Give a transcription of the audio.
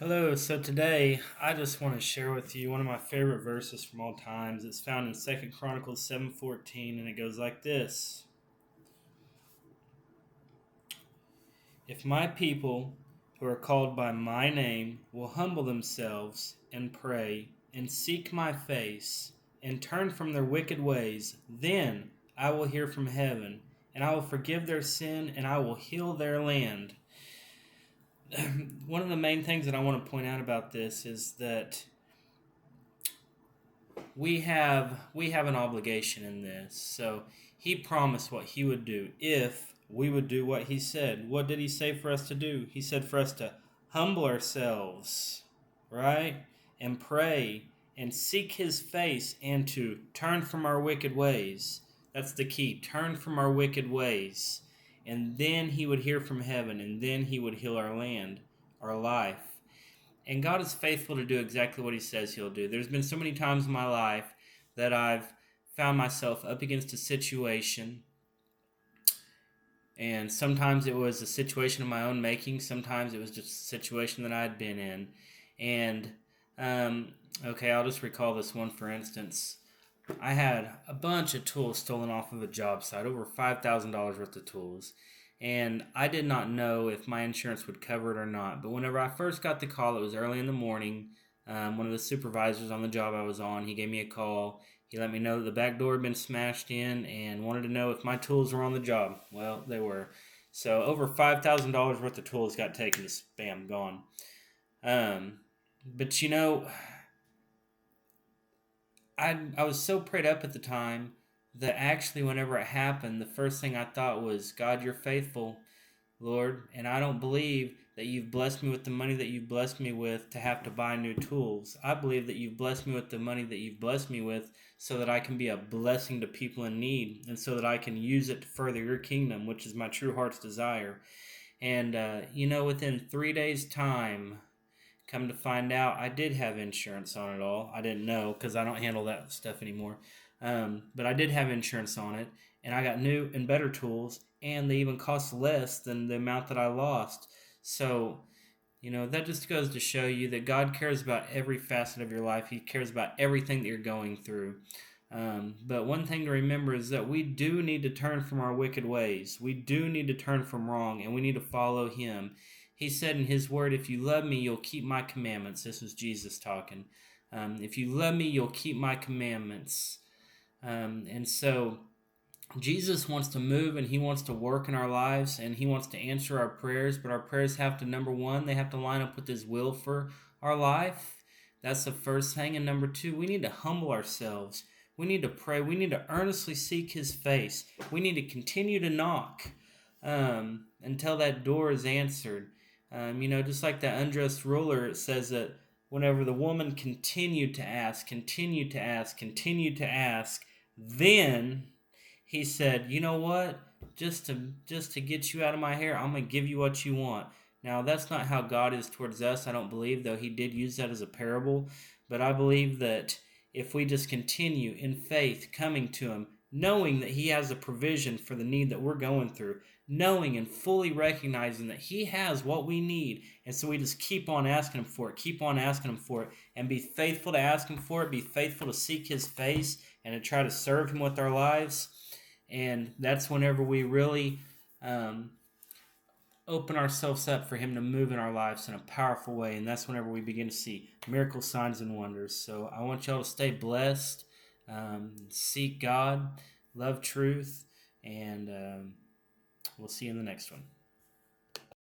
Hello, so today I just want to share with you one of my favorite verses from all times. It's found in Second Chronicles 7:14 and it goes like this. If my people who are called by my name will humble themselves and pray and seek my face and turn from their wicked ways, then I will hear from heaven and I will forgive their sin and I will heal their land. One of the main things that I want to point out about this is that we have an obligation in this. So he promised what he would do if we would do what he said. What did he say for us to do? He said for us to humble ourselves, right? And pray and seek his face and to turn from our wicked ways. That's the key. Turn from our wicked ways. And then he would hear from heaven, and then he would heal our land, our life. And God is faithful to do exactly what he says he'll do. There's been so many times in my life that I've found myself up against a situation, and sometimes it was a situation of my own making, sometimes it was just a situation that I had been in. And, okay, I'll just recall this one for instance. I had a bunch of tools stolen off of a job site, over $5,000 worth of tools. And I did not know if my insurance would cover it or not. But whenever I first got the call, it was early in the morning. One of the supervisors on the job I was on, he gave me a call. He let me know that the back door had been smashed in and wanted to know if my tools were on the job. Well, they were. So over $5,000 worth of tools got taken to spam, gone. But I was so prayed up at the time that actually, whenever it happened, the first thing I thought was, God, you're faithful, Lord, and I don't believe that you've blessed me with the money that you've blessed me with to have to buy new tools. I believe that you've blessed me with the money that you've blessed me with so that I can be a blessing to people in need and so that I can use it to further your kingdom, which is my true heart's desire. And, within 3 days' time, come to find out, I did have insurance on it all. I didn't know because I don't handle that stuff anymore. But I did have insurance on it, and I got new and better tools, and they even cost less than the amount that I lost. So, that just goes to show you that God cares about every facet of your life. He cares about everything that you're going through. But one thing to remember is that we do need to turn from our wicked ways. We do need to turn from wrong, and we need to follow Him. He said in His Word, if you love me, you'll keep my commandments. This was Jesus talking. If you love me, you'll keep my commandments. And so Jesus wants to move and he wants to work in our lives and he wants to answer our prayers, but our prayers have to, number one, they have to line up with his will for our life. That's the first thing. And number two, we need to humble ourselves. We need to pray. We need to earnestly seek his face. We need to continue to knock until that door is answered. Just like that unjust ruler, it says that whenever the woman continued to ask, then he said, "You know what? Just to get you out of my hair, I'm going to give you what you want." Now, that's not how God is towards us, I don't believe, though he did use that as a parable. But I believe that if we just continue in faith coming to him, knowing that he has a provision for the need that we're going through, knowing and fully recognizing that he has what we need, and so we just keep on asking him for it, and be faithful to ask him for it, be faithful to seek his face, and to try to serve him with our lives. And that's whenever we really open ourselves up for him to move in our lives in a powerful way. And that's whenever we begin to see miracle signs and wonders. So I want y'all to stay blessed, seek God, love truth, and we'll see you in the next one.